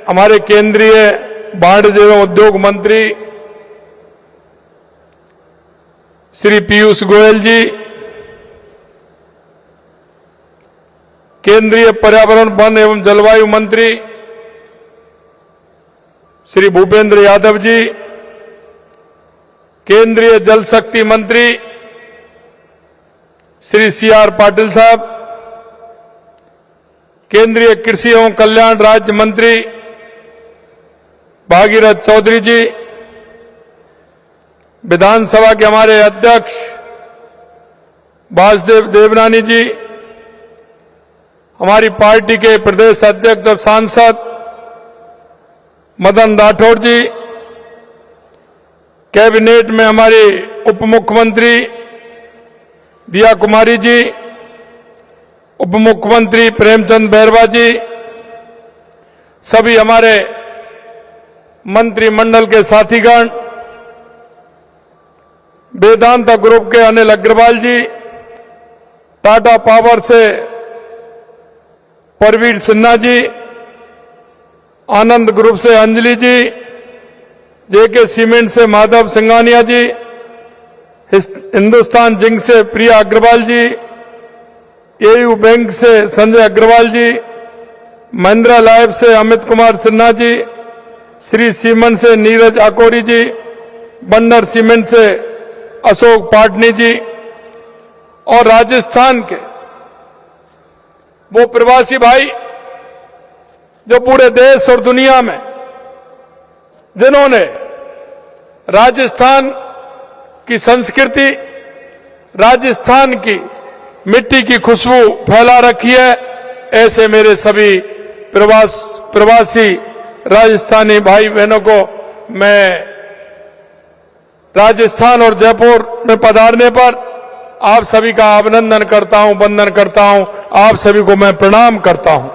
हमारे केंद्रीय वाणिज्य एवं उद्योग मंत्री श्री पीयूष गोयल जी, केंद्रीय पर्यावरण वन एवं जलवायु मंत्री श्री भूपेंद्र यादव जी, केंद्रीय जल शक्ति मंत्री श्री CR पाटिल साहब, केंद्रीय कृषि एवं कल्याण राज्य मंत्री भागीरथ चौधरी जी, विधानसभा के हमारे अध्यक्ष वासुदेव देवनानी जी, हमारी पार्टी के प्रदेश अध्यक्ष और सांसद मदन राठौड़ जी, कैबिनेट में हमारी उप मुख्यमंत्री दिया कुमारी जी, उप मुख्यमंत्री प्रेमचंद बैरवा जी, सभी हमारे मंत्रिमंडल के साथीगण, वेदांता ग्रुप के अनिल अग्रवाल जी, टाटा पावर से परवीर सिन्हा जी, आनंद ग्रुप से अंजलि जी, JK सीमेंट से माधव सिंघानिया जी, हिंदुस्तान जिंक से प्रिया अग्रवाल जी, AU बैंक से संजय अग्रवाल जी, महिंद्रा लाइफ से अमित कुमार सिन्हा जी, श्री सीमेंट से नीरज आकोरी जी, बंदर सीमेंट से अशोक पाटनी जी, और राजस्थान के वो प्रवासी भाई जो पूरे देश और दुनिया में जिन्होंने राजस्थान की संस्कृति, राजस्थान की मिट्टी की खुशबू फैला रखी है, ऐसे मेरे सभी प्रवासी राजस्थानी भाई बहनों को मैं राजस्थान और जयपुर में पधारने पर आप सभी का अभिनंदन करता हूं, वंदन करता हूं, आप सभी को मैं प्रणाम करता हूं।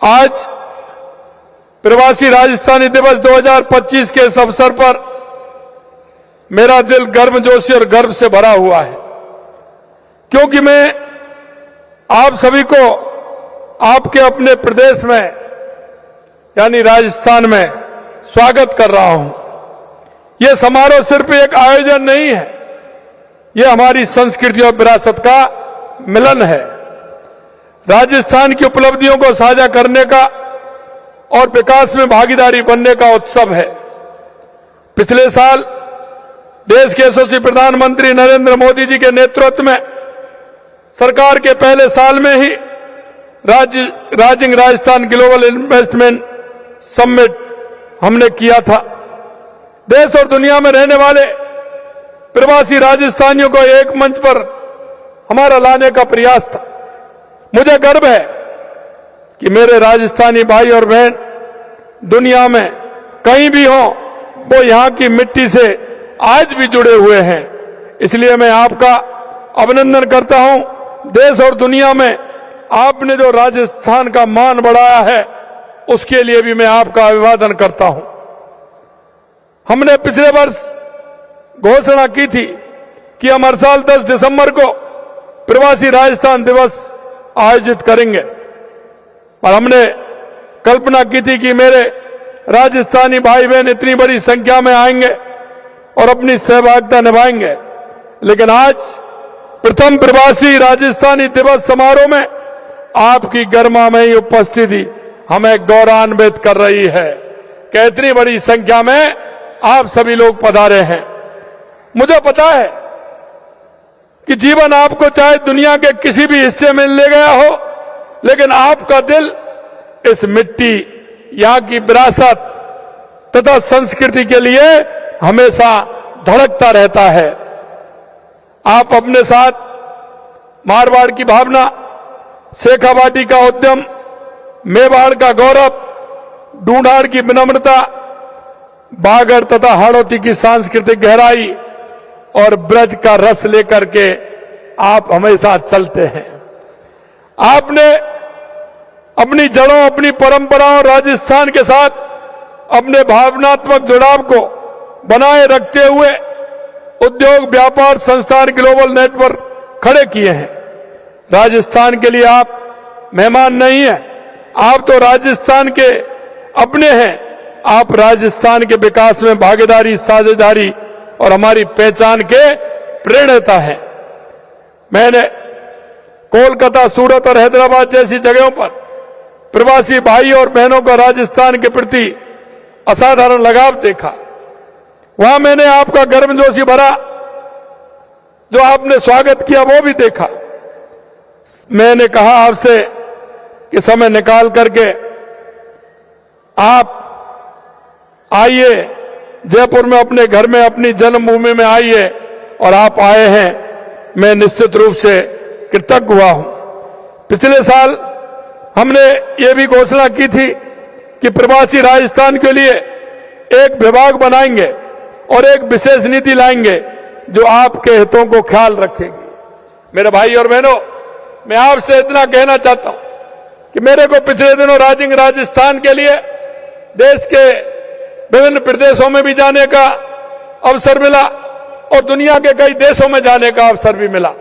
आज प्रवासी राजस्थानी दिवस 2025 के इस अवसर पर मेरा दिल गर्मजोशी और गर्व से भरा हुआ है, क्योंकि मैं आप सभी को आपके अपने प्रदेश में यानी राजस्थान में स्वागत कर रहा हूं। यह समारोह सिर्फ एक आयोजन नहीं है, यह हमारी संस्कृति और विरासत का मिलन है। राजस्थान की उपलब्धियों को साझा करने का और विकास में भागीदारी बनने का उत्सव है। पिछले साल देश के यशस्वी प्रधानमंत्री नरेंद्र मोदी जी के नेतृत्व में सरकार के पहले साल में ही rising Rajasthan global investment summit हमने किया था। देश और दुनिया में रहने वाले प्रवासी राजस्थानियों को एक मंच पर हमारा लाने का प्रयास था। मुझे गर्व है कि मेरे राजस्थानी भाई और बहन दुनिया में कहीं भी हों, वो यहां की मिट्टी से आज भी जुड़े हुए हैं। इसलिए मैं आपका अभिनंदन करता हूं। देश और दुनिया में आपने जो राजस्थान का मान बढ़ाया है, उसके लिए भी मैं आपका अभिवादन करता हूं। हमने पिछले वर्ष घोषणा की थी कि हम हर साल 10 दिसंबर को प्रवासी राजस्थान दिवस आयोजित करेंगे, और हमने कल्पना की थी कि मेरे राजस्थानी भाई बहन इतनी बड़ी संख्या में आएंगे और अपनी सहभागिता निभाएंगे। लेकिन आज प्रथम प्रवासी राजस्थानी दिवस समारोह में आपकी गर्मामयी उपस्थिति हमें गौरवान्वित कर रही है कि इतनी बड़ी संख्या में आप सभी लोग पधारे हैं। मुझे पता है कि जीवन आपको चाहे दुनिया के किसी भी हिस्से में ले गया हो, लेकिन आपका दिल इस मिट्टी, यहां की विरासत तथा संस्कृति के लिए हमेशा धड़कता रहता है। आप अपने साथ मारवाड़ की भावना, शेखावाटी का उद्यम, मेवाड़ का गौरव, ढूंढाड़ की विनम्रता, बागड़ तथा हाड़ौती की सांस्कृतिक गहराई और ब्रज का रस लेकर के आप हमेशा चलते हैं। आपने अपनी जड़ों, अपनी परंपराओं, राजस्थान के साथ अपने भावनात्मक जुड़ाव को बनाए रखते हुए उद्योग, व्यापार, संस्थान, ग्लोबल नेटवर्क खड़े किए हैं। राजस्थान के लिए आप मेहमान नहीं है, आप तो राजस्थान के अपने हैं। आप राजस्थान के विकास में भागीदारी, साझेदारी और हमारी पहचान के प्रेरणा हैं। मैंने कोलकाता, सूरत और हैदराबाद जैसी जगहों पर प्रवासी भाई और बहनों का राजस्थान के प्रति असाधारण लगाव देखा। वहां मैंने आपका गर्मजोशी भरा जो आपने स्वागत किया वो भी देखा। मैंने कहा आपसे कि समय निकाल करके आप आइए, जयपुर में अपने घर में, अपनी जन्मभूमि में आइए, और आप आए हैं। मैं निश्चित रूप से कृतज्ञ हुआ हूं। पिछले साल हमने ये भी घोषणा की थी कि प्रवासी राजस्थान के लिए एक विभाग बनाएंगे और एक विशेष नीति लाएंगे जो आपके हितों को ख्याल रखेगी। मेरे भाई और बहनों, मैं आपसे इतना कहना चाहता हूं कि मेरे को पिछले दिनों राजस्थान के लिए देश के विभिन्न प्रदेशों में भी जाने का अवसर मिला और दुनिया के कई देशों में जाने का अवसर भी मिला।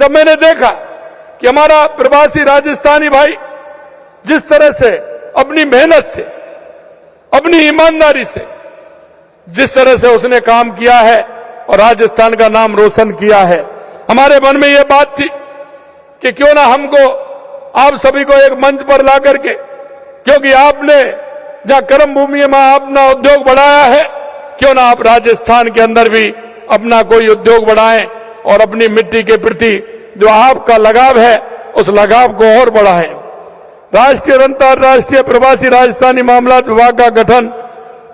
जब मैंने देखा कि हमारा प्रवासी राजस्थानी भाई जिस तरह से अपनी मेहनत से, अपनी ईमानदारी से, जिस तरह से उसने काम किया है और राजस्थान का नाम रोशन किया है, हमारे मन में यह बात थी कि क्यों ना हमको आप सभी को एक मंच पर ला करके, क्योंकि आपने जहां कर्म भूमि में अपना उद्योग बढ़ाया है, क्यों ना आप राजस्थान के अंदर भी अपना कोई उद्योग बढ़ाएं और अपनी मिट्टी के प्रति जो आपका लगाव है उस लगाव को और बढ़ाएं। राष्ट्रीय और अंतर्राष्ट्रीय प्रवासी राजस्थानी मामला विभाग का गठन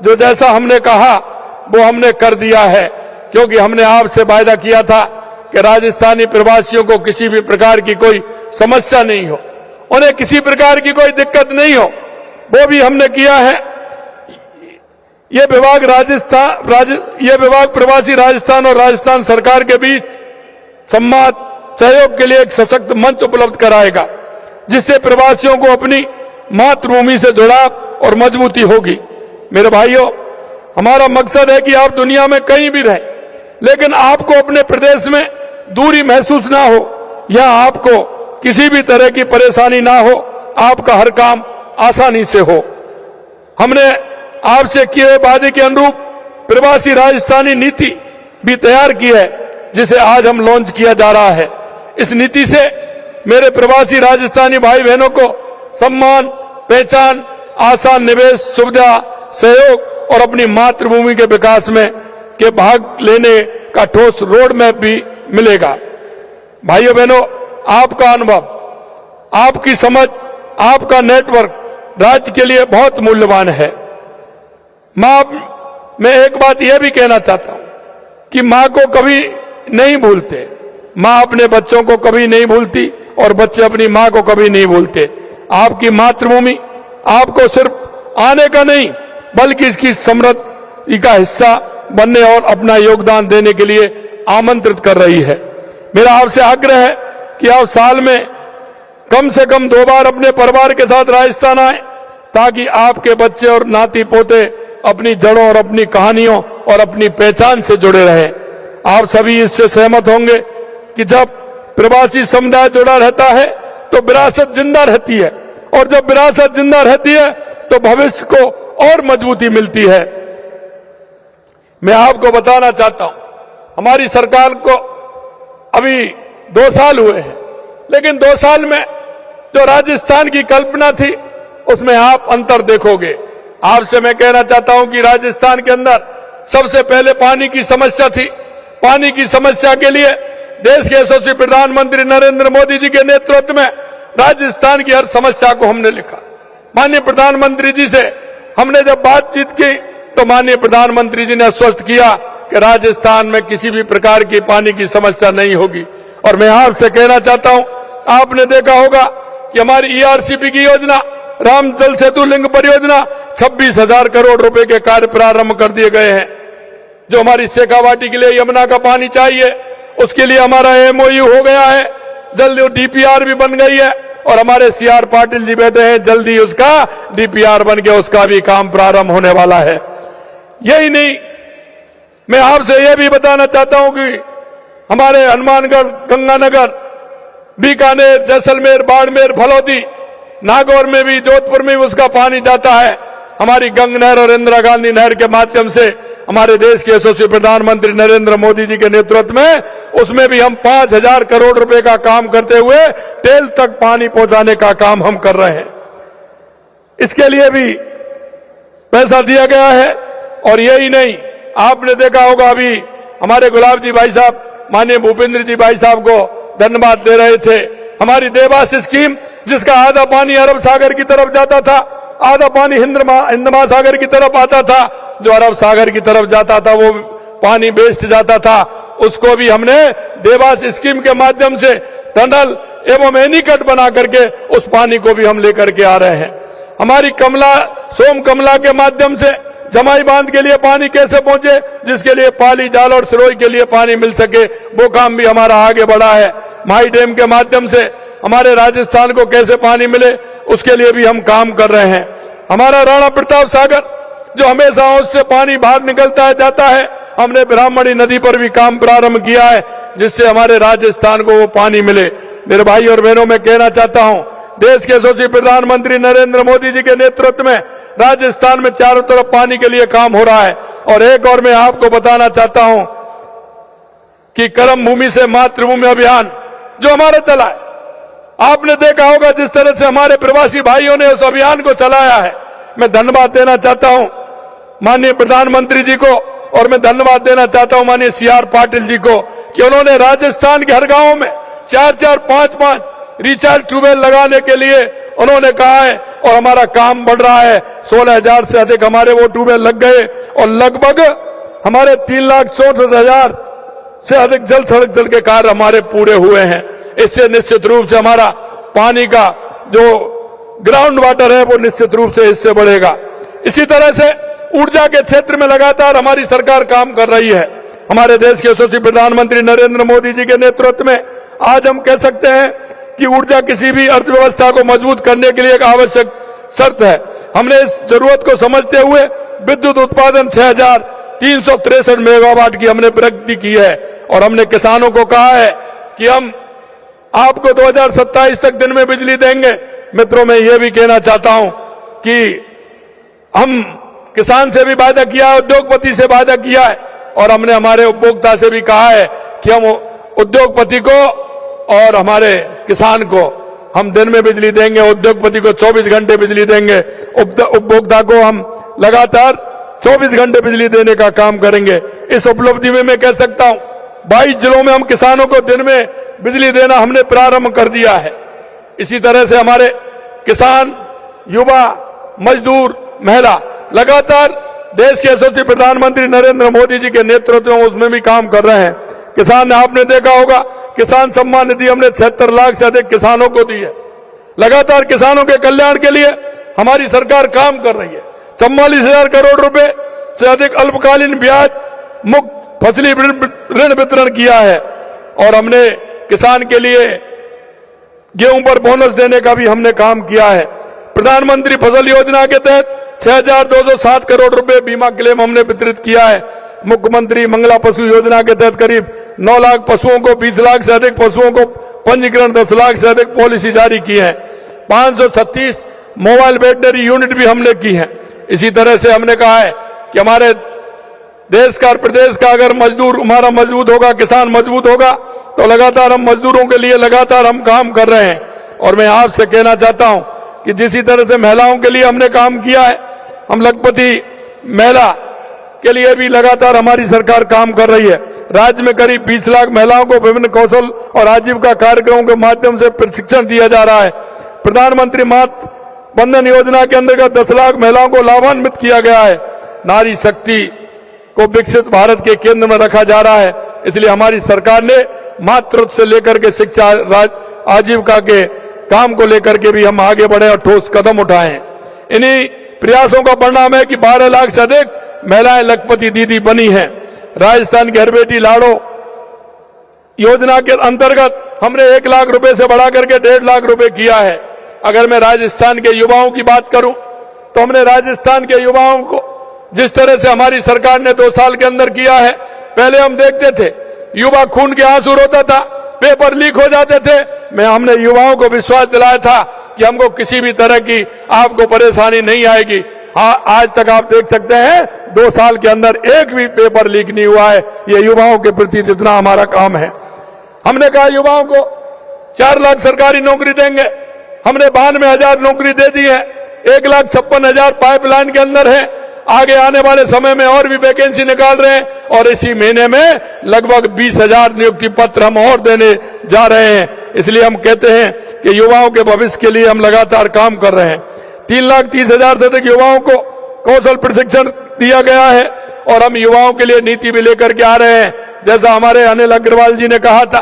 जो जैसा हमने कहा वो हमने कर दिया है, क्योंकि हमने आपसे वायदा किया था कि राजस्थानी प्रवासियों को किसी भी प्रकार की कोई समस्या नहीं हो, उन्हें किसी प्रकार की कोई दिक्कत नहीं हो, वो भी हमने किया है। ये विभाग प्रवासी राजस्थान और राजस्थान सरकार के बीच संवाद सहयोग के लिए एक सशक्त मंच उपलब्ध कराएगा, जिससे प्रवासियों को अपनी मातृभूमि से जुड़ाव और मजबूती होगी। मेरे भाइयों, हमारा मकसद है कि आप दुनिया में कहीं भी रहें, लेकिन आपको अपने प्रदेश में दूरी महसूस ना हो या आपको किसी भी तरह की परेशानी ना हो, आपका हर काम आसानी से हो। हमने आपसे किए हुए वादे के अनुरूप प्रवासी राजस्थानी नीति भी तैयार की है, जिसे आज हम लॉन्च किया जा रहा है। इस नीति से मेरे प्रवासी राजस्थानी भाई बहनों को सम्मान, पहचान, आसान निवेश सुविधा, सहयोग और अपनी मातृभूमि के विकास में के भाग लेने का ठोस रोड मैप भी मिलेगा। भाइयों बहनों, आपका अनुभव, आपकी समझ, आपका नेटवर्क राज्य के लिए बहुत मूल्यवान है। मैं एक बात यह भी कहना चाहता हूं कि मां को कभी नहीं भूलते, मां अपने बच्चों को कभी नहीं भूलती और बच्चे अपनी मां को कभी नहीं भूलते। आपकी मातृभूमि आपको सिर्फ आने का नहीं बल्कि इसकी समृद्धि का हिस्सा बनने और अपना योगदान देने के लिए आमंत्रित कर रही है। मेरा आपसे आग्रह है कि आप साल में कम से कम 2 बार अपने परिवार के साथ राजस्थान आए, ताकि आपके बच्चे और नाती पोते अपनी जड़ों और अपनी कहानियों और अपनी पहचान से जुड़े रहे। आप सभी इससे सहमत होंगे कि जब प्रवासी समुदाय जुड़ा रहता है तो विरासत जिंदा रहती है, और जब विरासत जिंदा रहती है तो भविष्य को और मजबूती मिलती है। मैं आपको बताना चाहता हूं, हमारी सरकार को अभी 2 साल हुए हैं, लेकिन 2 साल में जो राजस्थान की कल्पना थी उसमें आप अंतर देखोगे। आपसे मैं कहना चाहता हूं कि राजस्थान के अंदर सबसे पहले पानी की समस्या थी। पानी की समस्या के लिए देश के यशस्वी प्रधानमंत्री नरेंद्र मोदी जी के नेतृत्व में राजस्थान की हर समस्या को हमने लिखा। माननीय प्रधानमंत्री जी से हमने जब बातचीत की तो माननीय प्रधानमंत्री जी ने आश्वस्त किया कि राजस्थान में किसी भी प्रकार की पानी की समस्या नहीं होगी। और मैं आपसे कहना चाहता हूं, आपने देखा होगा कि हमारी ईआरसीपी की योजना, राम जल सेतु लिंक परियोजना, 26,000 करोड़ रुपए के कार्य प्रारंभ कर दिए गए हैं। जो हमारी शेखावाटी के लिए यमुना का पानी चाहिए उसके लिए हमारा एमओयू हो गया है, जल्दी डीपीआर भी बन गई है, और हमारे सीआर पाटिल जी बैठे हैं, जल्दी उसका डीपीआर बन के उसका भी काम प्रारंभ होने वाला है। यही नहीं, मैं आपसे यह भी बताना चाहता हूं कि हमारे हनुमानगढ़, गंगानगर, बीकानेर, जैसलमेर, बाड़मेर, फलौदी, नागौर में भी, जोधपुर में भी उसका पानी जाता है। हमारी गंग नहर और इंदिरा गांधी नहर के माध्यम से हमारे देश के यशस्वी प्रधानमंत्री नरेंद्र मोदी जी के नेतृत्व में उसमें भी हम 5,000 करोड़ रुपए का काम करते हुए टेल तक पानी पहुंचाने का काम हम कर रहे हैं। इसके लिए भी पैसा दिया गया है। और यही नहीं, आपने देखा होगा अभी हमारे गुलाब जी भाई साहब, माननीय भूपेंद्र जी भाई साहब को धन्यवाद दे रहे थे। हमारी देवास स्कीम, जिसका आधा पानी अरब सागर की तरफ जाता था, आधा पानी हिंद महासागर की तरफ आता था, जो अरब सागर की तरफ जाता था वो पानी वेस्ट जाता था, उसको भी हमने देवास स्कीम के माध्यम से टनल एवं एनीकट बना करके उस पानी को भी हम लेकर के आ रहे हैं। हमारी सोम कमला के माध्यम से जमाई बांध के लिए पानी कैसे पहुंचे, जिसके लिए पाली, जाल और सिरोई के लिए पानी मिल सके, वो काम भी हमारा आगे बढ़ा है। माई डैम के माध्यम से हमारे राजस्थान को कैसे पानी मिले, उसके लिए भी हम काम कर रहे हैं। हमारा राणा प्रताप सागर, जो हमेशा उससे पानी बाहर निकलता है जाता है, हमने ब्राह्मणी नदी पर भी काम प्रारंभ किया है, जिससे हमारे राजस्थान को वो पानी मिले। मेरे भाई और बहनों, मैं कहना चाहता हूं, देश के यशस्वी प्रधानमंत्री नरेंद्र मोदी जी के नेतृत्व में राजस्थान में चारों तरफ पानी के लिए काम हो रहा है। और एक और मैं आपको बताना चाहता हूं कि कर्म भूमि से मातृभूमि अभियान जो हमारा चला है, आपने देखा होगा जिस तरह से हमारे प्रवासी भाइयों ने उस अभियान को चलाया है। मैं धन्यवाद देना चाहता हूं माननीय प्रधानमंत्री जी को, और मैं धन्यवाद देना चाहता हूं माननीय CR पाटिल जी को कि उन्होंने राजस्थान के हर गांव में 4-4, 5-5 रिचार्ज ट्यूबवेल लगाने के लिए उन्होंने कहा है, और हमारा काम बढ़ रहा है। 16,000 से अधिक हमारे वो ट्यूबवेल लग गए, और लगभग हमारे 3,64,000 से अधिक जल सड़क जल के कार्य हमारे पूरे हुए हैं। इससे निश्चित रूप से हमारा पानी का जो ग्राउंड वाटर है वो निश्चित रूप से इससे बढ़ेगा। इसी तरह से ऊर्जा के क्षेत्र में लगातार हमारी सरकार काम कर रही है। हमारे देश के यशस्वी प्रधानमंत्री नरेंद्र मोदी जी के नेतृत्व में आज हम कह सकते हैं कि ऊर्जा किसी भी अर्थव्यवस्था को मजबूत करने के लिए एक आवश्यक शर्त है। हमने इस जरूरत को समझते हुए विद्युत उत्पादन 6,363 मेगावाट की हमने प्रगति की है, और हमने किसानों को कहा है कि हम आपको 2027 तक दिन में बिजली देंगे। मित्रों, मैं ये भी कहना चाहता हूं कि हम किसान से भी वादा किया है, उद्योगपति से वादा किया है, और हमने हमारे उपभोक्ता से भी कहा है कि हम उद्योगपति को और हमारे किसान को हम दिन में बिजली देंगे, उद्योगपति को 24 घंटे बिजली देंगे, उपभोक्ता को हम लगातार 24 घंटे बिजली देने का काम करेंगे। इस उपलब्धि में मैं कह सकता हूं 22 जिलों में हम किसानों को दिन में बिजली देना हमने प्रारंभ कर दिया है। इसी तरह से हमारे किसान, युवा, मजदूर, महिला लगातार देश के यशस्वी प्रधानमंत्री नरेंद्र मोदी जी के नेतृत्व में उसमें भी काम कर रहे हैं। किसान, आपने देखा होगा किसान सम्मान निधि हमने 76 लाख से अधिक किसानों को दी है। लगातार किसानों के कल्याण के लिए हमारी सरकार काम कर रही है। 44,000 करोड़ रुपए से अधिक अल्पकालीन ब्याज मुक्त फसली ऋण वितरण किया है, और हमने किसान के लिए गेहूं पर बोनस देने का भी हमने काम किया है। प्रधानमंत्री फसल योजना के तहत 6,207 करोड़ रुपए बीमा क्लेम हमने वितरित किया है। मुख्यमंत्री मंगला पशु योजना के तहत करीब 9 लाख पशुओं को, 20 लाख से अधिक पशुओं को पंजीकरण, 10 लाख से अधिक पॉलिसी जारी की है। 536 मोबाइल वेटनरी यूनिट भी हमने की है। इसी तरह से हमने कहा है कि हमारे देश का और प्रदेश का अगर मजदूर हमारा मजबूत होगा, किसान मजबूत होगा, तो लगातार हम मजदूरों के लिए लगातार हम काम कर रहे हैं। और मैं आपसे कहना चाहता हूं कि जिस तरह से महिलाओं के लिए हमने काम किया है, हम लखपति महिला के लिए भी लगातार हमारी सरकार काम कर रही है। राज्य में करीब 20 लाख महिलाओं को विभिन्न कौशल और आजीविका कार्यक्रमों के माध्यम से प्रशिक्षण दिया जा रहा है। प्रधानमंत्री मातृ वंदन योजना के अंतर्गत 10 लाख महिलाओं को लाभान्वित किया गया है। नारी शक्ति को विकसित भारत के केंद्र में रखा जा रहा है। इसलिए हमारी सरकार ने मातृत्व से लेकर के शिक्षा, आजीविका के काम को लेकर के भी हम आगे बढ़े और ठोस कदम उठाए हैं। इन्हीं प्रयासों का परिणाम है कि 12 लाख से अधिक महिलाएं लखपति दीदी बनी हैं। राजस्थान की हर बेटी लाड़ो योजना के अंतर्गत हमने 1 लाख रुपए से बढ़ा करके 1.5 लाख रुपए किया है। अगर मैं राजस्थान के युवाओं की बात करूं तो हमने राजस्थान के युवाओं को जिस तरह से हमारी सरकार ने 2 साल के अंदर किया है, पहले हम देखते थे युवा खून के आंसू रोता था, पेपर लीक हो जाते थे। हमने युवाओं को विश्वास दिलाया था कि हमको किसी भी तरह की आपको परेशानी नहीं आएगी। आज तक आप देख सकते हैं 2 साल के अंदर एक भी पेपर लीक नहीं हुआ है। ये युवाओं के प्रति जितना हमारा काम है। हमने कहा युवाओं को 4 लाख सरकारी नौकरी देंगे, हमने 92,000 नौकरी दे दी है। 1,56,000 पाइपलाइन के अंदर है। आगे आने वाले समय में और भी वैकेंसी निकाल रहे हैं और इसी महीने में लगभग 20,000 नियुक्ति पत्र हम और देने जा रहे हैं। इसलिए हम कहते हैं कि युवाओं के भविष्य के लिए हम लगातार काम कर रहे हैं। 3,30,000 से अधिक युवाओं को कौशल प्रशिक्षण दिया गया है और हम युवाओं के लिए नीति भी लेकर के आ रहे हैं। जैसा हमारे अनिल अग्रवाल जी ने कहा था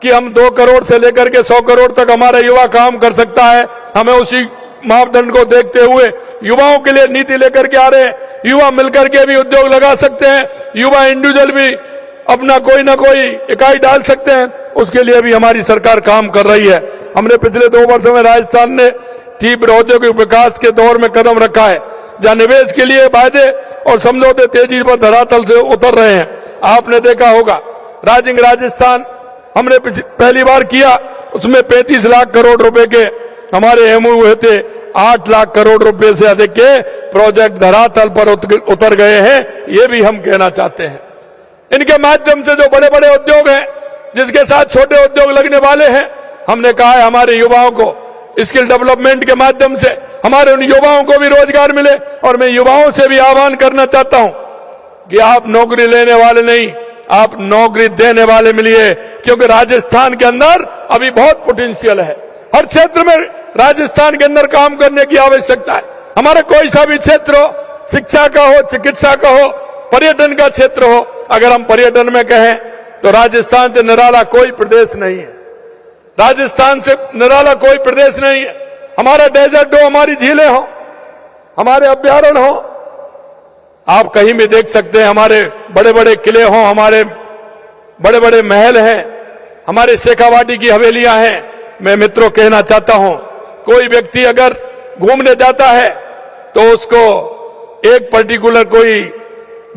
कि हम 2 करोड़ से लेकर के 100 करोड़ तक हमारा युवा काम कर सकता है। हमें उसी मापदंड को देखते हुए युवाओं के लिए नीति लेकर के आ रहे हैं। युवा मिलकर के भी उद्योग लगा सकते हैं, युवा इंडिविजुअल भी अपना कोई ना कोई इकाई डाल सकते हैं, उसके लिए भी हमारी सरकार काम कर रही है। हमने पिछले 2 वर्षों में राजस्थान ने तीव्र औद्योगिक विकास के दौर में कदम रखा है, जहां निवेश के लिए वायदे और समझौते तेजी पर धरातल से उतर रहे हैं। आपने देखा होगा राजिंग राजस्थान हमने पहली बार किया, उसमें 35 लाख करोड़ रुपए के हमारे एमओयू हुए थे। 8 लाख करोड़ रुपए से अधिक के प्रोजेक्ट धरातल पर उतर गए हैं। ये भी हम कहना चाहते हैं। इनके माध्यम से जो बड़े बड़े उद्योग हैं, जिसके साथ छोटे उद्योग लगने वाले हैं, हमने कहा है हमारे युवाओं को स्किल डेवलपमेंट के माध्यम से हमारे उन युवाओं को भी रोजगार मिले। और मैं युवाओं से भी आह्वान करना चाहता हूं कि आप नौकरी लेने वाले नहीं, आप नौकरी देने वाले मिलिए, क्योंकि राजस्थान के अंदर अभी बहुत पोटेंशियल है। हर क्षेत्र में राजस्थान के अंदर काम करने की आवश्यकता है। हमारा कोई सा भी क्षेत्र हो, शिक्षा का हो, चिकित्सा का हो, पर्यटन का क्षेत्र हो, अगर हम पर्यटन में कहें तो राजस्थान से निराला कोई प्रदेश नहीं है। राजस्थान से निराला कोई प्रदेश नहीं है। हमारा डेजर्ट हो, हमारी झीलें हो, हमारे अभ्यारण्य हो, आप कहीं भी देख सकते हैं। हमारे बड़े बड़े किले हों, हमारे बड़े बड़े महल हैं, हमारे शेखावाटी की हवेलियां हैं। मैं मित्रों कहना चाहता हूं, कोई व्यक्ति अगर घूमने जाता है तो उसको एक पर्टिकुलर कोई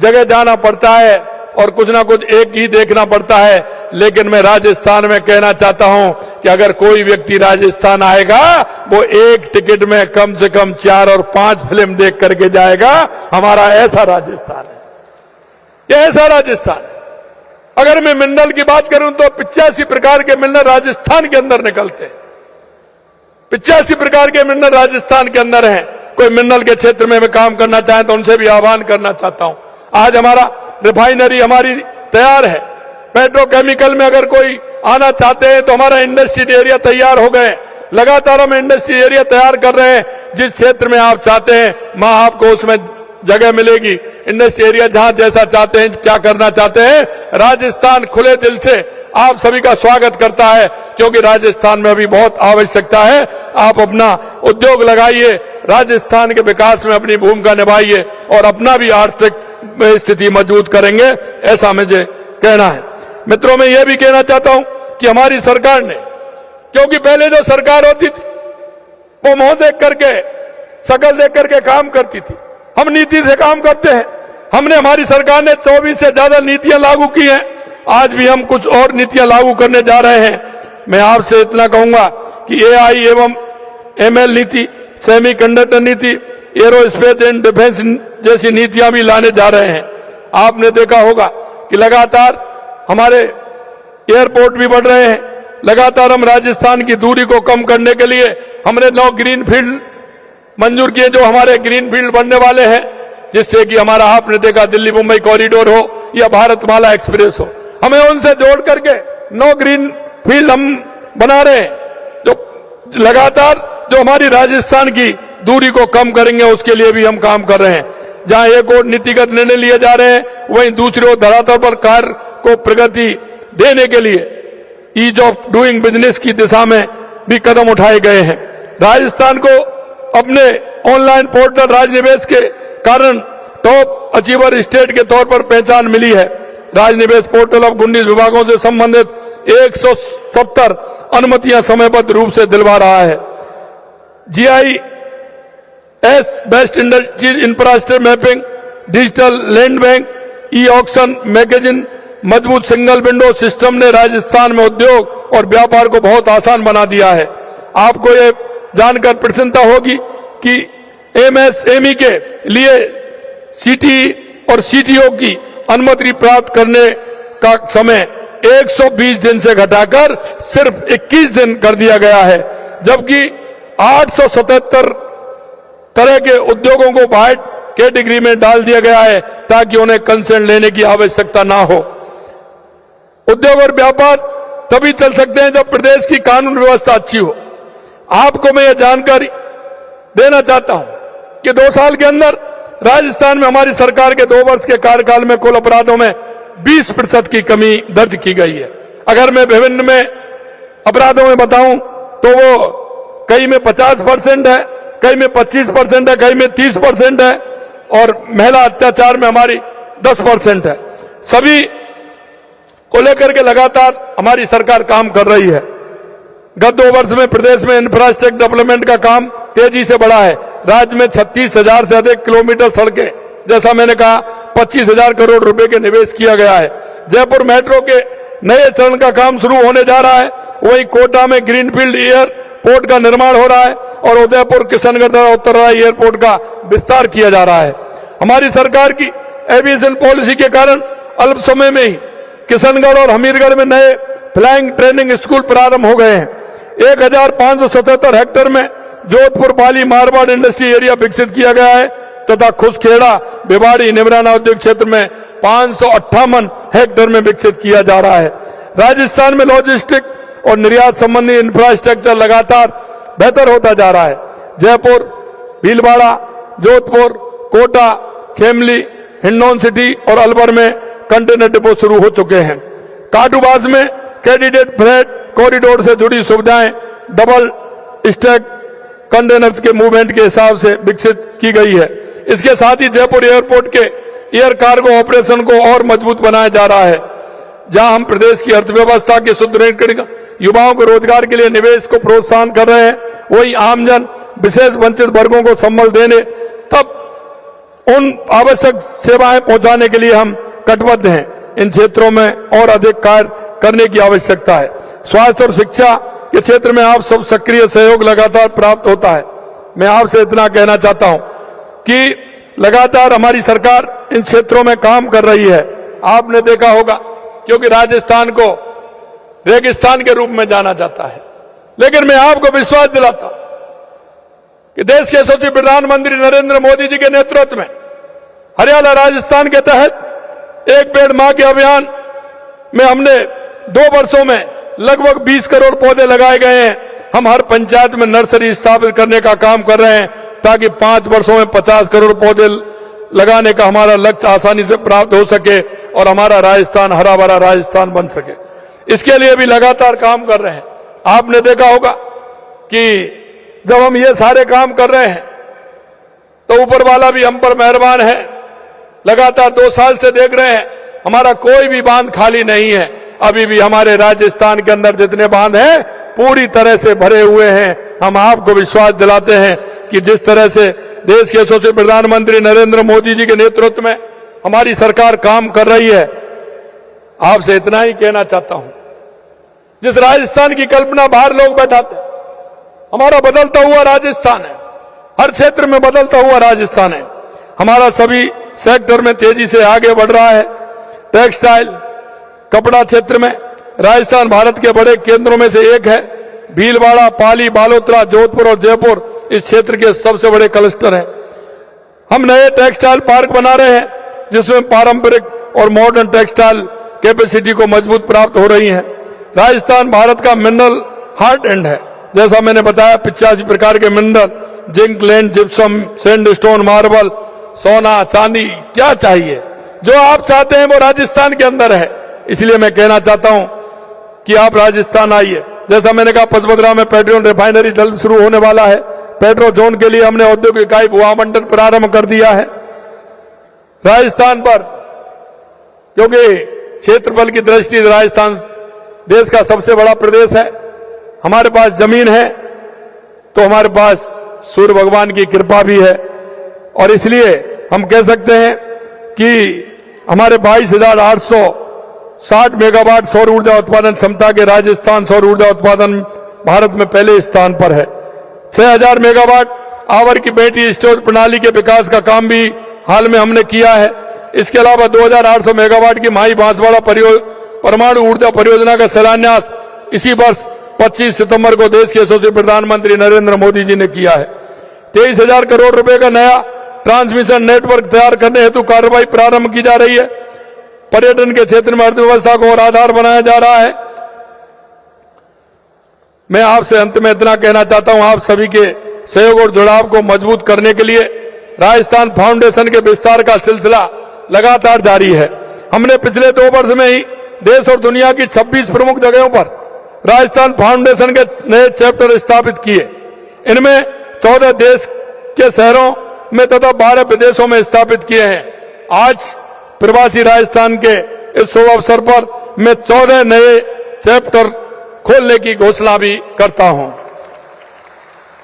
जगह जाना पड़ता है और कुछ ना कुछ एक ही देखना पड़ता है। लेकिन मैं राजस्थान में कहना चाहता हूं कि अगर कोई व्यक्ति राजस्थान आएगा, वो एक टिकट में कम से कम 4 और 5 फिल्म देख करके जाएगा। हमारा ऐसा राजस्थान है, ये ऐसा राजस्थान है। अगर मैं मिनरल की बात करूं तो 85 प्रकार के मिनरल राजस्थान के अंदर निकलते हैं। 85 प्रकार के मिनरल राजस्थान के अंदर हैं। कोई मिनरल के क्षेत्र में भी काम करना चाहे तो उनसे भी आह्वान करना चाहता हूं। आज हमारा रिफाइनरी हमारी तैयार है। पेट्रोकेमिकल में अगर कोई आना चाहते हैं तो हमारा इंडस्ट्री एरिया तैयार हो गए। लगातार हम इंडस्ट्री एरिया तैयार कर रहे हैं। जिस क्षेत्र में आप चाहते हैं वहां आपको उसमें जगह मिलेगी। इंडस्ट्री एरिया जहां जैसा चाहते हैं, क्या करना चाहते हैं, राजस्थान खुले दिल से आप सभी का स्वागत करता है, क्योंकि राजस्थान में अभी बहुत आवश्यकता है। आप अपना उद्योग लगाइए, राजस्थान के विकास में अपनी भूमिका निभाइए और अपना भी आर्थिक स्थिति मजबूत करेंगे, ऐसा मुझे कहना है। मित्रों, मैं यह भी कहना चाहता हूं कि हमारी सरकार ने, क्योंकि पहले जो सरकार होती थी वो मुंह देख करके, शकल देख करके काम करती थी, हम नीति से काम करते हैं। हमारी सरकार ने 24 से ज्यादा नीतियां लागू की हैं। आज भी हम कुछ और नीतियां लागू करने जा रहे हैं। मैं आपसे इतना कहूंगा कि एआई एवं एमएल नीति, सेमीकंडक्टर नीति, एरोस्पेस एंड डिफेंस जैसी नीतियां भी लाने जा रहे हैं। आपने देखा होगा कि लगातार हमारे एयरपोर्ट भी बढ़ रहे हैं। लगातार हम राजस्थान की दूरी को कम करने के लिए हमने 9 ग्रीन फील्ड मंजूर किए, जो हमारे ग्रीन फील्ड बनने वाले हैं, जिससे कि हमारा, आपने देखा, दिल्ली मुंबई कॉरिडोर हो या भारतमाला एक्सप्रेस हो, हमें उनसे जोड़ करके 9 ग्रीन फील्ड हम बना रहे हैं, जो लगातार जो हमारी राजस्थान की दूरी को कम करेंगे, उसके लिए भी हम काम कर रहे हैं। जहां एक और नीतिगत निर्णय लिए जा रहे हैं, वहीं दूसरी ओर धरातल पर कार्य को प्रगति देने के लिए ईज ऑफ डूइंग बिजनेस की दिशा में भी कदम उठाए गए हैं। राजस्थान को अपने ऑनलाइन पोर्टल राजनिवेश के कारण टॉप अचीवर स्टेट के तौर पर पहचान मिली है। राजनिवेश पोर्टल अब 19 विभागों से संबंधित 170 अनुमतियां समयबद्ध रूप से दिलवा रहा है। GIS best industries infrastructure mapping, digital land bank, e auction magazine मजबूत सिंगल विंडो सिस्टम ने राजस्थान में उद्योग और व्यापार को बहुत आसान बना दिया है। आपको ये जानकर प्रसन्नता होगी कि एमएसएमई के लिए सीटी और सीटीओ की अनुमति प्राप्त करने का समय 120 दिन से घटाकर सिर्फ 21 दिन कर दिया गया है, जबकि 877 तरह के उद्योगों को वाइट कैटेगरी में डाल दिया गया है ताकि उन्हें कंसेंट लेने की आवश्यकता ना हो। उद्योग और व्यापार तभी चल सकते हैं जब प्रदेश की कानून व्यवस्था अच्छी हो। आपको मैं यह जानकारी देना चाहता हूं कि 2 साल के अंदर राजस्थान में हमारी सरकार के 2 वर्ष के कार्यकाल में कुल अपराधों में 20% की कमी दर्ज की गई है। अगर मैं विभिन्न में अपराधों में बताऊं तो वो कई में 50% है, कई में 25% है, कई में 30% है और महिला अत्याचार में हमारी 10% है। सभी को लेकर के लगातार हमारी सरकार काम कर रही है। गत 2 वर्ष में प्रदेश में इंफ्रास्ट्रक्चर डेवलपमेंट का काम तेजी से बढ़ा है। राज्य में 36,000 से अधिक किलोमीटर सड़कें, जैसा मैंने कहा, 25,000 करोड़ रुपए के निवेश किया गया है। जयपुर मेट्रो के नए चरण का काम शुरू होने जा रहा है। वहीं कोटा में ग्रीनफील्ड एयरपोर्ट का निर्माण हो रहा है और उदयपुर किशनगढ़ तथा उत्तरराय एयरपोर्ट का विस्तार किया जा रहा है। हमारी सरकार की एविएशन पॉलिसी के कारण अल्प समय में ही किशनगढ़ और हमीरगढ़ में नए फ्लाइंग ट्रेनिंग स्कूल प्रारंभ हो गए हैं। 1577 हेक्टेयर में जोधपुर पाली मारवाड़ इंडस्ट्री एरिया विकसित किया गया है तथा खुसखेड़ा भिवाड़ी निमराना औद्योगिक क्षेत्र में 558 हेक्टेयर में विकसित किया जा रहा है। राजस्थान में लॉजिस्टिक और निर्यात संबंधी इंफ्रास्ट्रक्चर लगातार बेहतर होता जा रहा है। जयपुर, भीलवाड़ा, जोधपुर, कोटा, खेमली, हिंडौन सिटी और अलवर में कंटेनर डिपो शुरू हो चुके हैं। काटूबाज में कैंडिडेट फ्रेट कॉरिडोर से जुड़ी सुविधाएं डबल स्टैक कंटेनर्स के मूवमेंट के हिसाब से विकसित की गई है। इसके साथ ही जयपुर एयरपोर्ट के एयर कार्गो ऑपरेशन को और मजबूत बनाया जा रहा है, जहां हम प्रदेश की अर्थव्यवस्था के सुदृढ़ीकरण, युवाओं को रोजगार के लिए निवेश को प्रोत्साहन कर रहे हैं। वही आमजन, विशेष वंचित वर्गों को संबल देने तब उन आवश्यक सेवाएं पहुंचाने के लिए हम कटिबद्ध हैं। इन क्षेत्रों में और अधिक कार्य करने की आवश्यकता है। स्वास्थ्य और शिक्षा के क्षेत्र में आप सब सक्रिय सहयोग लगातार प्राप्त होता है। मैं आपसे इतना कहना चाहता हूं कि लगातार हमारी सरकार इन क्षेत्रों में काम कर रही है। आपने देखा होगा, क्योंकि राजस्थान को रेगिस्तान के रूप में जाना जाता है, लेकिन मैं आपको विश्वास दिलाता हूं कि देश के यशस्वी प्रधानमंत्री नरेंद्र मोदी जी के नेतृत्व में हरियाणा राजस्थान के तहत एक पेड़ मां के अभियान में हमने 2 वर्षों में लगभग 20 करोड़ पौधे लगाए गए हैं। हम हर पंचायत में नर्सरी स्थापित करने का काम कर रहे हैं ताकि 5 वर्षों में 50 करोड़ पौधे लगाने का हमारा लक्ष्य आसानी से प्राप्त हो सके और हमारा राजस्थान हरा भरा राजस्थान बन सके। इसके लिए भी लगातार काम कर रहे हैं। आपने देखा होगा कि जब हम ये सारे काम कर रहे हैं तो ऊपर वाला भी हम पर मेहरबान है। लगातार 2 साल से देख रहे हैं, हमारा कोई भी बांध खाली नहीं है। अभी भी हमारे राजस्थान के अंदर जितने बांध हैं पूरी तरह से भरे हुए हैं। हम आपको विश्वास दिलाते हैं कि जिस तरह से देश के यशस्वी प्रधानमंत्री नरेंद्र मोदी जी के नेतृत्व में हमारी सरकार काम कर रही है, आपसे इतना ही कहना चाहता हूं। जिस राजस्थान की कल्पना बाहर लोग बैठाते हैं, हमारा बदलता हुआ राजस्थान है। हर क्षेत्र में बदलता हुआ राजस्थान है। हमारा सभी सेक्टर में तेजी से आगे बढ़ रहा है। टेक्सटाइल, कपड़ा क्षेत्र में राजस्थान भारत के बड़े केंद्रों में से एक है। भीलवाड़ा, पाली, बालोतरा, जोधपुर और जयपुर इस क्षेत्र के सबसे बड़े क्लस्टर हैं। हम नए टेक्सटाइल पार्क बना रहे हैं जिसमें पारंपरिक और मॉडर्न टेक्सटाइल कैपेसिटी को मजबूत प्राप्त हो रही है। राजस्थान भारत का मिनरल हार्ट एंड है। जैसा मैंने बताया, 85 प्रकार के mineral, zinc, lead, gypsum, sandstone, marble, सोना, चांदी, क्या चाहिए, जो आप चाहते हैं वो राजस्थान के अंदर है। इसलिए मैं कहना चाहता हूं कि आप राजस्थान आइए। जैसा मैंने कहा, पचपदरा में पेट्रोल रिफाइनरी जल्द शुरू होने वाला है। पेट्रोल जोन के लिए हमने औद्योगिक इकाई भूआवंटन प्रारंभ कर दिया है। राजस्थान पर, क्योंकि क्षेत्रफल की दृष्टि राजस्थान देश का सबसे बड़ा प्रदेश है, हमारे पास जमीन है तो हमारे पास सूर्य भगवान की कृपा भी है और इसलिए हम कह सकते हैं कि हमारे 22,800 60 मेगावाट सौर ऊर्जा उत्पादन क्षमता के राजस्थान सौर ऊर्जा उत्पादन भारत में पहले स्थान पर है। 6000 मेगावाट आवर की बैटरी स्टोरेज प्रणाली के विकास का काम भी हाल में हमने किया है। इसके अलावा 2800 मेगावाट की माही बांसवाड़ा परमाणु ऊर्जा परियोजना का शिलान्यास इसी वर्ष 25 सितंबर को देश के यशस्वी प्रधानमंत्री नरेंद्र मोदी जी ने किया है। 23,000 करोड़ रुपए का नया ट्रांसमिशन नेटवर्क तैयार करने हेतु कार्रवाई प्रारंभ की जा रही है। पर्यटन के क्षेत्र में अर्थव्यवस्था को और आधार बनाया जा रहा है। मैं आपसे अंत में इतना कहना चाहता हूं, आप सभी के सहयोग और जुड़ाव को मजबूत करने के लिए राजस्थान फाउंडेशन के विस्तार का सिलसिला लगातार जारी है। हमने पिछले 2 वर्ष में ही देश और दुनिया की 26 प्रमुख जगहों पर राजस्थान फाउंडेशन के नए चैप्टर स्थापित किए। इनमें 14 देश के शहरों में तथा 12 विदेशों में स्थापित किए हैं। आज प्रवासी राजस्थान के इस शुभ अवसर पर मैं 14 नए चैप्टर खोलने की घोषणा भी करता हूं।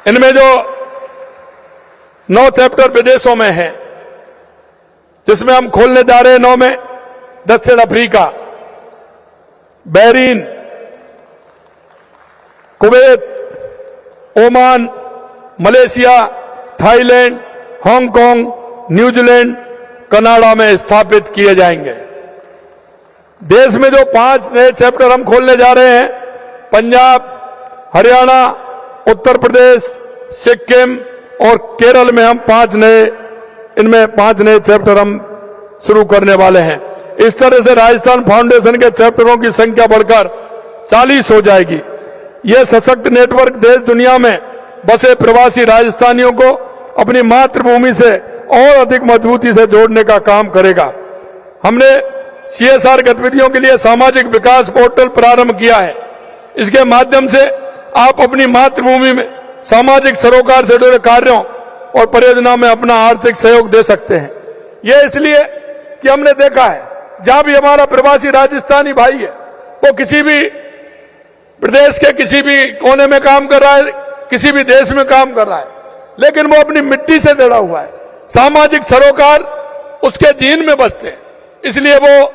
इनमें जो 9 चैप्टर विदेशों में हैं, जिसमें हम खोलने जा रहे हैं 9 में दक्षिण Africa, Bahrain, Kuwait, Oman, Malaysia, Thailand, Hong Kong, New Zealand, Canada में स्थापित किए जाएंगे। देश में जो 5 नए चैप्टर हम खोलने जा रहे हैं, पंजाब, हरियाणा, उत्तर प्रदेश, सिक्किम और केरल में हम 5 नए चैप्टर हम शुरू करने वाले हैं। इस तरह से राजस्थान फाउंडेशन के चैप्टरों की संख्या बढ़कर 40 हो जाएगी। यह सशक्त नेटवर्क देश दुनिया में बसे प्रवासी राजस्थानियों को अपनी मातृभूमि से और अधिक मजबूती से जोड़ने का काम करेगा। हमने CSR गतिविधियों के लिए सामाजिक विकास पोर्टल प्रारंभ किया है। इसके माध्यम से आप अपनी मातृभूमि में सामाजिक सरोकार से जुड़े कार्यों और परियोजनाओं में अपना आर्थिक सहयोग दे सकते हैं। यह इसलिए कि हमने देखा है, जहां भी हमारा प्रवासी राजस्थानी भाई है, वो किसी भी प्रदेश के किसी भी कोने में काम कर रहा है, किसी भी देश में काम कर रहा है, लेकिन वो अपनी मिट्टी से जुड़ा हुआ है। सामाजिक सरोकार उसके जीन में बसते हैं। इसलिए वो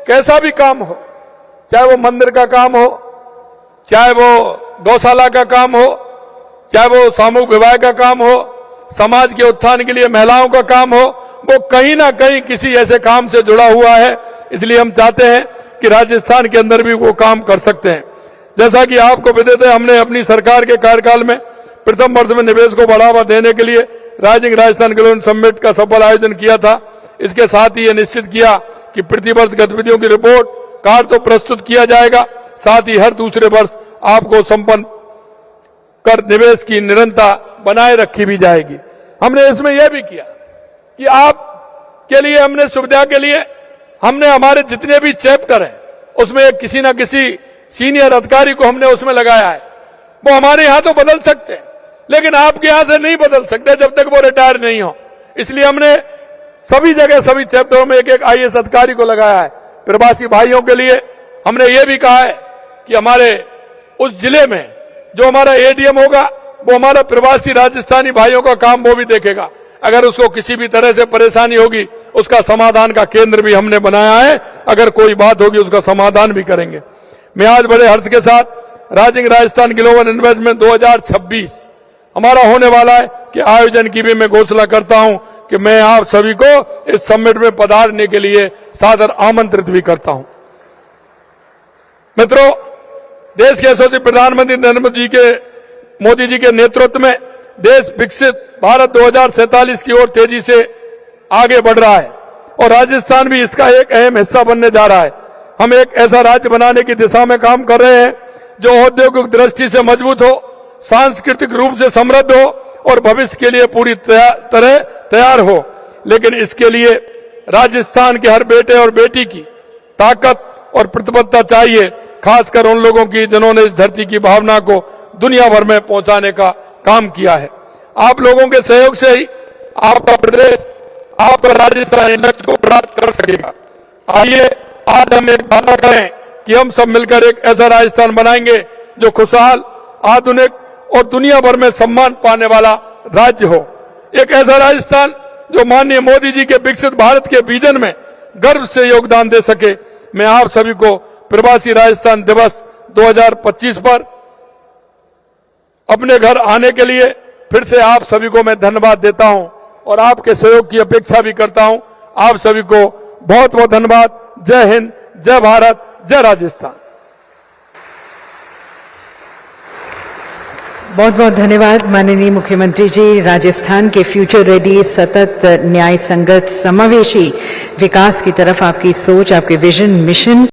कैसा भी काम हो, चाहे वो मंदिर का काम हो, चाहे वो गौशाला का काम हो, चाहे वो सामूहिक विवाह का काम हो, समाज के उत्थान के लिए महिलाओं का काम हो, वो कहीं ना कहीं किसी ऐसे काम से जुड़ा हुआ है। इसलिए हम चाहते हैं कि राजस्थान के अंदर भी वो काम कर सकते हैं। जैसा कि आपको विदित है, हमने अपनी सरकार के कार्यकाल में प्रथम वर्ष में निवेश को बढ़ावा देने के लिए राइजिंग राजस्थान ग्लोबल समिट का सफल आयोजन किया था। इसके साथ ही यह निश्चित किया कि प्रतिवर्ष गतिविधियों की रिपोर्ट कार्ड तो प्रस्तुत किया जाएगा, साथ ही हर दूसरे वर्ष आपको संपन्न कर निवेश की निरंतरता बनाए रखी भी जाएगी। हमने इसमें यह भी किया कि आप के लिए, हमने सुविधा के लिए, हमने हमारे जितने भी चैप्टर हैं उसमें किसी ना किसी सीनियर अधिकारी को हमने उसमें लगाया है। वो हमारे यहां तो बदल सकते हैं, लेकिन आपके यहां से नहीं बदल सकते जब तक वो रिटायर नहीं हो। इसलिए हमने सभी जगह सभी चैप्टरों में एक IAS अधिकारी को लगाया है। प्रवासी भाइयों के लिए हमने ये भी कहा है कि हमारे उस जिले में जो हमारा ADM होगा, वो हमारा प्रवासी राजस्थानी भाइयों का काम वो भी देखेगा। अगर उसको किसी भी तरह से परेशानी होगी, उसका समाधान का केंद्र भी हमने बनाया है। अगर कोई बात होगी उसका समाधान भी करेंगे। मैं आज बड़े हर्ष के साथ राइजिंग राजस्थान ग्लोबल इन्वेस्टमेंट 2026 हमारा होने वाला है कि आयोजन की भी मैं घोषणा करता हूं कि मैं आप सभी को इस समिट में पधारने के लिए सादर आमंत्रित भी करता हूं। मित्रों, देश के यशस्वी प्रधानमंत्री नरेंद्र मोदी जी के नेतृत्व में देश विकसित भारत 2047 की ओर तेजी से आगे बढ़ रहा है और राजस्थान भी इसका एक अहम हिस्सा बनने जा रहा है। हम एक ऐसा राज्य बनाने की दिशा में काम कर रहे हैं जो औद्योगिक दृष्टि से मजबूत हो, सांस्कृतिक रूप से समृद्ध हो और भविष्य के लिए पूरी तरह तैयार हो। लेकिन इसके लिए राजस्थान के हर बेटे और बेटी की ताकत और प्रतिबद्धता चाहिए, खासकर उन लोगों की जिन्होंने इस धरती की भावना को दुनिया भर में पहुंचाने का काम किया है। आप लोगों के सहयोग से ही आपका प्रदेश, आपका राजस्थान इन लक्ष्य को प्राप्त कर सकेगा। आइए आज हम एक वादा करें कि हम सब मिलकर एक ऐसा राजस्थान बनाएंगे जो खुशहाल, आधुनिक और दुनिया भर में सम्मान पाने वाला राज्य हो। एक ऐसा राजस्थान जो माननीय मोदी जी के विकसित भारत के विजन में गर्व से योगदान दे सके। मैं आप सभी को प्रवासी राजस्थान दिवस 2025 पर अपने घर आने के लिए फिर से आप सभी को मैं धन्यवाद देता हूं और आपके सहयोग की अपेक्षा भी करता हूं। आप सभी को बहुत बहुत धन्यवाद। जय हिंद, जय भारत, जय राजस्थान। बहुत बहुत धन्यवाद माननीय मुख्यमंत्री जी। राजस्थान के फ्यूचर रेडी, सतत न्याय संगत, समावेशी विकास की तरफ आपकी सोच, आपके विजन, मिशन